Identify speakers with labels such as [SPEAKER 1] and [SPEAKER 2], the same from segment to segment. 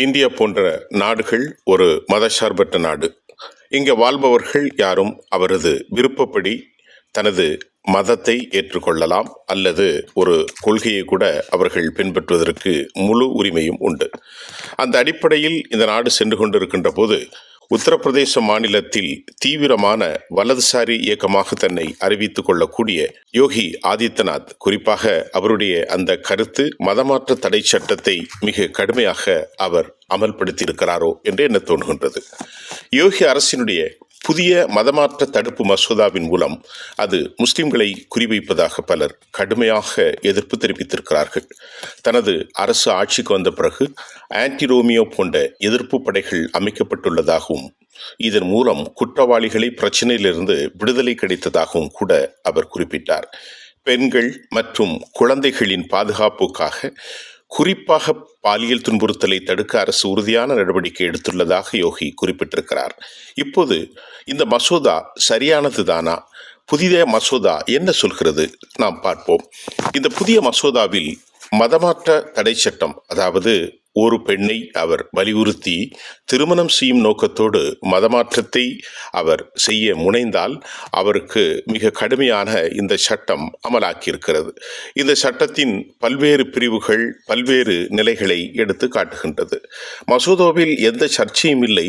[SPEAKER 1] India போன்ற நாடுகள் ஒரு மதசார்பற்ற நாடு. இங்கே வாழ்பவர்கள் யாரும் அவரது விருப்பப்படி தனது மதத்தை ஏற்றுக்கொள்ளலாம் அல்லது ஒரு கொள்கையை கூட அவர்கள் பின்பற்றுவதற்கு முழு உரிமையும் உண்டு. அந்த அடிப்படையில் இந்த நாடு சென்று கொண்டிருக்கின்ற போது உத்தரப்பிரதேச மாநிலத்தில் தீவிரமான வலதுசாரி இயக்கமாக தன்னை அறிவித்துக் கொள்ளக்கூடிய யோகி ஆதித்யநாத், குறிப்பாக அவருடைய அந்த கருத்து மதமாற்ற தடை சட்டத்தை மிக கடுமையாக அவர் அமல்படுத்தியிருக்கிறாரோ என்று என்ன தோன்றுகின்றது. யோகி அரசினுடைய புதிய மதமாற்ற தடுப்பு மசோதாவின் மூலம் அது முஸ்லிம்களை குறிவைப்பதாக பலர் கடுமையாக எதிர்ப்பு தெரிவித்திருக்கிறார்கள். தனது அரசு ஆட்சிக்கு வந்த பிறகு ஆன்டி ரோமியோ போன்ற எதிர்ப்பு படைகள் அமைக்கப்பட்டுள்ளதாகவும் இதன் மூலம் குற்றவாளிகளை பிரச்சனையிலிருந்து விடுதலை கிடைத்ததாகவும் கூட அவர் குறிப்பிட்டார். பெண்கள் மற்றும் குழந்தைகளின் பாதுகாப்புக்காக குறிப்பாக பாலியல் துன்புறுத்தலை தடுக்க அரசு உறுதியான நடவடிக்கை எடுத்துள்ளதாக யோகி குறிப்பிட்டிருக்கிறார். இப்போது இந்த மசோதா சரியானதுதானா? புதிய மசோதா என்ன சொல்கிறது நாம் பார்ப்போம். இந்த புதிய மசோதாவில் மதமாற்ற தடை சட்டம், அதாவது ஒரு பெண்ணை அவர் வலியுறுத்தி திருமணம் செய்யும் நோக்கத்தோடு மதமாற்றத்தை அவர் செய்ய முனைந்தால் அவருக்கு மிக கடுமையான இந்த சட்டம் அமலாக்கியிருக்கிறது. இந்த சட்டத்தின் பல்வேறு பிரிவுகள் பல்வேறு நிலைகளை எடுத்து காட்டுகின்றது. மசோதாவில் எந்த சர்ச்சையும் இல்லை.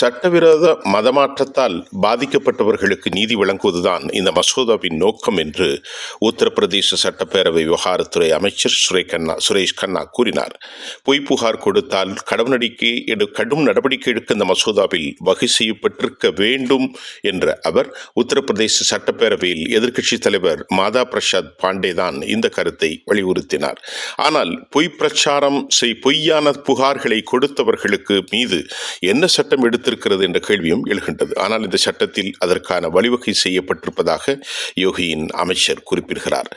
[SPEAKER 1] சட்டவிரோத மதமாற்றத்தால் பாதிக்கப்பட்டவர்களுக்கு நீதி வழங்குவதுதான் இந்த மசோதாவின் நோக்கம் என்று உத்தரப்பிரதேச சட்டப்பேரவை விவகாரத்துறை அமைச்சர் சுரேஷ் கன்னா கூறினார். பொய் புகார் கொடுத்தால் கடும் நடவடிக்கை எடுக்க இந்த மசோதாவில் வகை செய்யப்பட்டிருக்க வேண்டும் என்ற அவர் உத்தரப்பிரதேச சட்டப்பேரவையில் எதிர்க்கட்சி தலைவர் மாதா பிரசாத் பாண்டே தான் இந்த கருத்தை வலியுறுத்தினார். ஆனால் பொய்யான புகார்களை கொடுத்தவர்களுக்கு மீது என்ன சட்டம் எடுத்திருக்கிறது என்ற கேள்வியும் எழுகின்றது. ஆனால் இந்த சட்டத்தில் அதற்கான வழிவகை செய்யப்பட்டிருப்பதாக யோகியின் அமைச்சர் குறிப்பிடுகிறார்.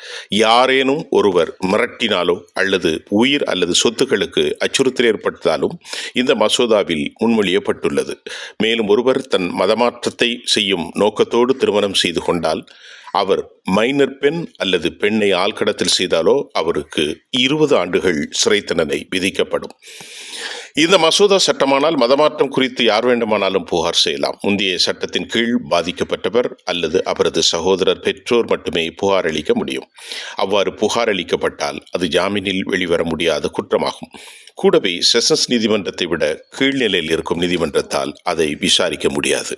[SPEAKER 1] யாரேனும் ஒருவர் மிரட்டினாலோ அல்லது உயிர் அல்லது சொத்துக்களுக்கு அச்சுறுத்தல் ஏற்பட்டாலும் இந்த மசோதாவில் முன்மொழியப்பட்டுள்ளது. மேலும் ஒருவர் தன் மதமாற்றத்தை செய்யும் நோக்கத்தோடு திருமணம் செய்து கொண்டால், அவர் மைனர் பெண் அல்லது பெண்ணை ஆள்கடத்தல் செய்தாலோ அவருக்கு 20 ஆண்டுகள் சிறை தண்டனை விதிக்கப்படும். இந்த மசோதா சட்டமானால் மதமாற்றம் குறித்து யார் வேண்டுமானாலும் புகார் செய்யலாம். முந்தைய சட்டத்தின் கீழ் பாதிக்கப்பட்டவர் அல்லது அவரது சகோதரர் பெற்றோர் மட்டுமே புகார் அளிக்க முடியும். அவ்வாறு புகார் அளிக்கப்பட்டால் அது ஜாமீனில் வெளிவர முடியாத குற்றமாகும். கூடவே செஷன்ஸ் நீதிமன்றத்தை விட கீழ்நிலையில் இருக்கும் நீதிமன்றத்தால் அதை விசாரிக்க முடியாது.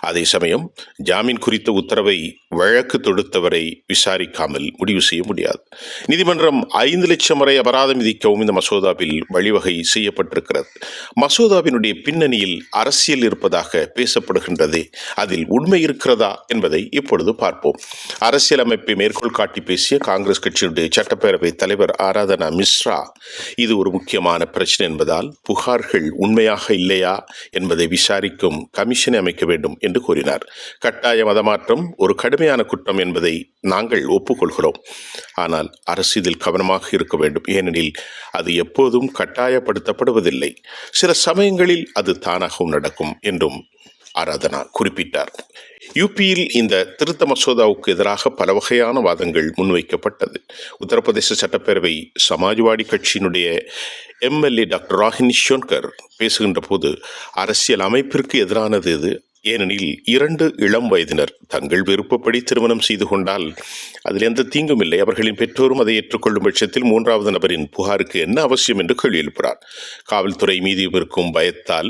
[SPEAKER 1] அதே சமயம் ஜாமீன் குறித்த உத்தரவை வழக்கு தொடுத்தவரை விசாரிக்காமல் முடிவு செய்ய முடியாது. நீதிமன்றம் 5 லட்சம் வரை அபராதம் விதிக்கவும் இந்த மசோதாவில் வழிவகை செய்யப்பட்டிருக்கிறது. மசோதாவினுடைய பின்னணியில் அரசியல் இருப்பதாக பேசப்படுகின்றது. அதில் உண்மை இருக்கிறதா என்பதை இப்பொழுது பார்ப்போம். அரசியல் அமைப்பை மேற்கோள் காட்டி பேசிய காங்கிரஸ் கட்சியினுடைய சட்டப்பேரவை தலைவர் ஆராதனா மிஸ்ரா, இது ஒரு முக்கியமான பிரச்சனை என்பதால் புகார்கள் உண்மையாக இல்லையா என்பதை விசாரிக்கும் கமிஷனை அமைக்க வேண்டும் என்று கூறினார். கட்டாய மதமாற்றம் ஒரு கடுமையான குற்றம் என்பதை நாங்கள் ஒப்புக்கொள்கிறோம். ஆனால் அரசு இதில் கவனமாக இருக்க வேண்டும். ஏனெனில் அது எப்போதும் கட்டாயப்படுத்தப்படுவதில்லை. சில சமயங்களில் அது தானாகவும் நடக்கும் என்றும் ஆராதனா குறிப்பிட்டார். யூபியில் இந்த திருத்த மசோதாவுக்கு எதிராக பல வகையான வாதங்கள் முன்வைக்கப்பட்டது. உத்தரப்பிரதேச சட்டப்பேரவை சமாஜ்வாடி கட்சியினுடைய எம்எல்ஏ டாக்டர் ராகினி ஷோன்கர் பேசுகின்ற போது, அரசியல் அமைப்பிற்கு எதிரானது இது. ஏனெனில் 2 இளம் வயதினர் தங்கள் விருப்பப்படி திருமணம் செய்து கொண்டால் அதில் எந்த தீங்கும் இல்லை. அவர்களின் பெற்றோரும் அதை ஏற்றுக்கொள்ளும் பட்சத்தில் 3வது நபரின் புகாருக்கு என்ன அவசியம் என்று கேள்வி எழுப்புகிறார். காவல்துறை மீது இருக்கும் பயத்தால்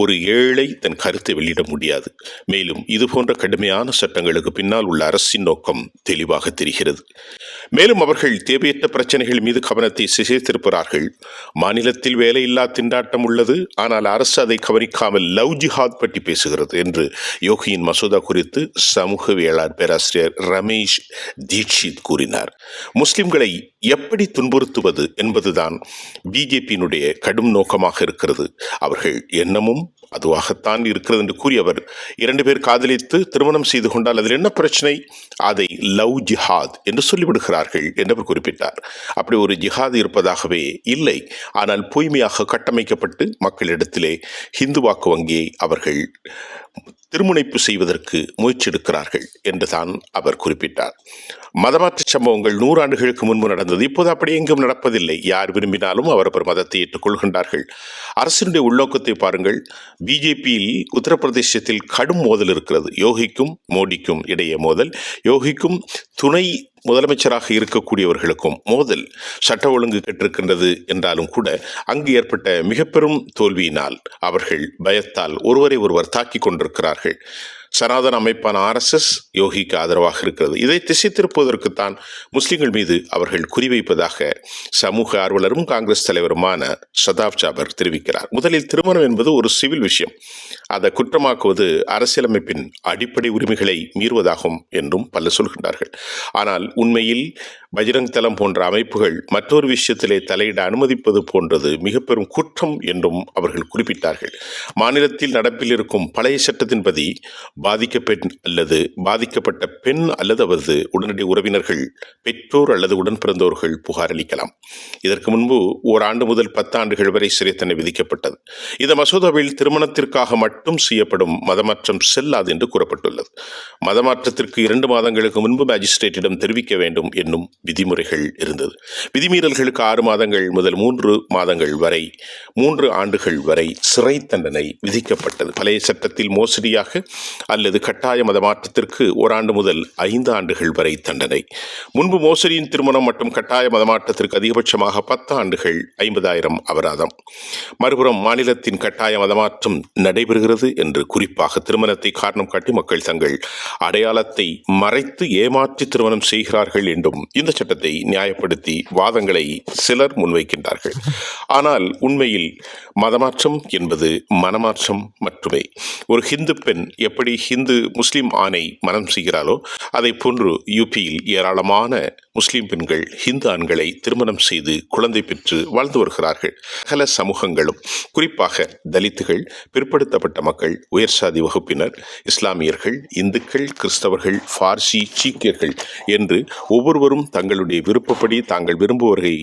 [SPEAKER 1] ஒரு ஏழை தன் கருத்தை வெளியிட முடியாது. மேலும் இதுபோன்ற கடுமையான சட்டங்களுக்கு பின்னால் உள்ள அரசின் நோக்கம் தெளிவாக தெரிகிறது. மேலும் அவர்கள் தேவையற்ற பிரச்சனைகள் மீது கவனத்தை சிதைத்திருக்கிறார்கள். மாநிலத்தில் வேலையில்லா திண்டாட்டம் உள்ளது, ஆனால் அரசு அதை கவனிக்காமல் லவ் ஜிஹாத் பற்றி பேசுகிறது என்று யோகியின் மசோதா குறித்து சமூகவியலாளர் பேராசிரியர் ரமேஷ் தீட்சித் கூறினார். முஸ்லிம்களை எப்படி துன்புறுத்துவது என்பதுதான் பிஜேபியினுடைய கடும் நோக்கமாக இருக்கிறது. அவர்கள் எண்ணமும் அதுவாகத்தான் இருக்கிறது என்று கூறிய அவர், 2 பேர் காதலித்து திருமணம் செய்து கொண்டால் அதில் என்ன பிரச்சனை? அதை லவ் ஜிஹாத் என்று சொல்லிவிடுகிறார்கள் என்று அவர் குறிப்பிட்டார். அப்படி ஒரு ஜிஹாத் இருப்பதாகவே இல்லை. ஆனால் பொய்மையாக கட்டமைக்கப்பட்டு மக்களிடத்திலே ஹிந்து வாக்கு வங்கியை அவர்கள் திருமுனைப்பு செய்வதற்கு முயற்சியெடுக்கிறார்கள் என்றுதான் அவர் குறிப்பிட்டார். மதமாற்ற சம்பவங்கள் 100 ஆண்டுகளுக்கு முன்பு நடந்தது. இப்போது அப்படி எங்கும் நடப்பதில்லை. யார் விரும்பினாலும் அவரவர் மதத்தை ஏற்றுக்கொள்கின்றார்கள். அரசினுடைய உள்நோக்கத்தை பாருங்கள். பிஜேபியில் உத்தரப்பிரதேசத்தில் கடும் மோதல் இருக்கிறது. யோகிக்கும் மோடிக்கும் இடையே மோதல், யோகிக்கும் துணை முதலமைச்சராக இருக்கக்கூடியவர்களுக்கும் மோதல். சட்ட ஒழுங்கு கெட்டிருக்கின்றது என்றாலும் கூட அங்கு ஏற்பட்ட மிக பெரும் தோல்வியினால் அவர்கள் பயத்தால் ஒருவரை ஒருவர் தாக்கிக் கொண்டிருக்கிறார்கள். சனாதன அமைப்பான RSS யோகிக்கு ஆதரவாக இருக்கிறது. இதை திசை திருப்புவதற்குத்தான் முஸ்லிம்கள் மீது அவர்கள் குறிவைப்பதாக சமூக ஆர்வலரும் காங்கிரஸ் தலைவருமான சதாப் ஜாபர் தெரிவிக்கிறார். முதலில் திருமணம் என்பது ஒரு சிவில் விஷயம். அதை குற்றமாக்குவது அரசியலமைப்பின் அடிப்படை உரிமைகளை மீறுவதாகும் என்றும் பலர் சொல்கின்றார்கள். ஆனால் உண்மையில் பஜ்ரங் தளம் போன்ற அமைப்புகள் மற்றொரு விஷயத்திலே தலையிட அனுமதிப்பது போன்றது மிக பெரும் குற்றம் என்றும் அவர்கள் குறிப்பிட்டார்கள். மாநிலத்தில் நடப்பில் இருக்கும் பழைய சட்டத்தின்படி பாதிக்கப்பட்ட பெண் அல்லது அவரது உடனடி உறவினர்கள், பெற்றோர் அல்லது உடன் பிறந்தோர்கள் புகார் அளிக்கலாம். இதற்கு முன்பு ஓராண்டு முதல் 10 ஆண்டுகள் வரை சிறை தண்டனை விதிக்கப்பட்டது. இந்த மசோதாவில் திருமணத்திற்காக மட்டும் செய்யப்படும் மதமாற்றம் செல்லாது என்று கூறப்பட்டுள்ளது. மதமாற்றத்திற்கு 2 மாதங்களுக்கு முன்பு மேஜிஸ்ட்ரேட்டிடம் தெரிவிக்க வேண்டும் என்னும் விதிமுறைகள் இருந்தது. விதிமீறல்களுக்கு 6 மாதங்கள் முதல் 3 மாதங்கள் வரை 3 ஆண்டுகள் வரை சிறை தண்டனை விதிக்கப்பட்டது. பழைய சட்டத்தில் மோசடியாக அல்லது கட்டாய மதமாற்றத்திற்கு 1 ஆண்டு முதல் 5 ஆண்டுகள் வரை தண்டனை. முன்பு மோசடியின் திருமணம் மற்றும் கட்டாய மதமாற்றத்திற்கு அதிகபட்சமாக 10 ஆண்டுகள் 50,000 அபராதம். மறுபுறம் மாநிலத்தின் கட்டாய மதமாற்றம் நடைபெறுகிறது என்று குறிப்பாக திருமணத்தை காரணம் காட்டி மக்கள் தங்கள் அடையாளத்தை மறைத்து ஏமாற்றி திருமணம் செய்கிறார்கள் என்றும் இந்த சட்டத்தை நியாயப்படுத்தி வாதங்களை சிலர் முன்வைக்கின்றார்கள். ஆனால் உண்மையில் மதமாற்றம் என்பது மனமாற்றம் மட்டுமே. ஒரு ஹிந்து பெண் எப்படி ஹிந்து முஸ்லிம் ஆணை மனம் செய்கிறாளோ அதை போன்று யூபியில் ஏராளமான முஸ்லிம் பெண்கள் ஹிந்து ஆண்களை திருமணம் செய்து குழந்தை பெற்று வாழ்ந்து வருகிறார்கள். சகல சமூகங்களும், குறிப்பாக தலித்துகள், பிற்படுத்தப்பட்ட மக்கள், உயர்சாதி வகுப்பினர், இஸ்லாமியர்கள், இந்துக்கள், கிறிஸ்தவர்கள், பார்சி, சீக்கியர்கள் என்று ஒவ்வொருவரும் தங்களுடைய விருப்பப்படி தாங்கள் விரும்புவரை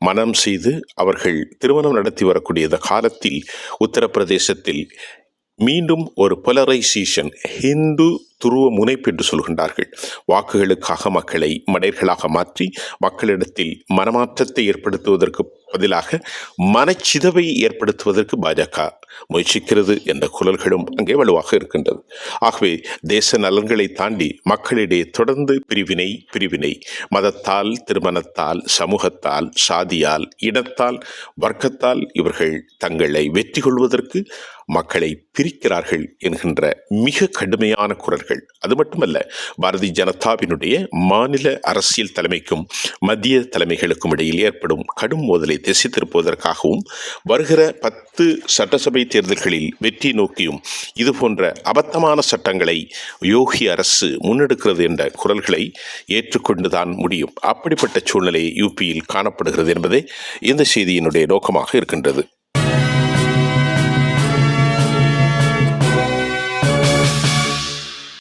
[SPEAKER 1] மனம் செய்து அவர்கள் திருமணம் நடத்தி வரக்கூடிய காலத்தில் உத்தரப்பிரதேசத்தில் மீண்டும் ஒரு போலரைசேஷன், ஹிந்து துருவ முனைப்பு என்று சொல்கின்றார்கள். வாக்குகளுக்காக மக்களை மடையர்களாக மாற்றி மக்களிடத்தில் மனமாற்றத்தை ஏற்படுத்துவதற்கு பதிலாக மனச்சிதவை ஏற்படுத்துவதற்கு பாஜக முயற்சிக்கிறது என்ற குரல்களும் அங்கே வலுவாக இருக்கின்றது. ஆகவே தேச நலன்களை தாண்டி மக்களிடையே தொடர்ந்து பிரிவினை மதத்தால், திருமணத்தால், சமூகத்தால், சாதியால், இனத்தால், வர்க்கத்தால் இவர்கள் தங்களை வெற்றி கொள்வதற்கு மக்களை பிரிக்கிறார்கள் என்கின்ற மிக கடுமையான குரல்கள். அது மட்டுமல்ல, பாரதிய ஜனதாவினுடைய மாநில அரசியல் தலைமைக்கும் மத்திய தலைமைகளுக்கும் இடையில் ஏற்படும் கடும் மோதலை திசை திருப்புவதற்காகவும் வருகிற 10 சட்டசபை தேர்தல்களில் வெற்றி நோக்கியும் இது போன்ற அபத்தமான சட்டங்களை யோகி அரசு முன்னெடுக்கிறது என்ற குரல்களை ஏற்றுக்கொண்டுதான் முடியும். அப்படிப்பட்ட சூழ்நிலை யூபியில் காணப்படுகிறது என்பதே இந்த செய்தியினுடைய நோக்கமாக இருக்கின்றது.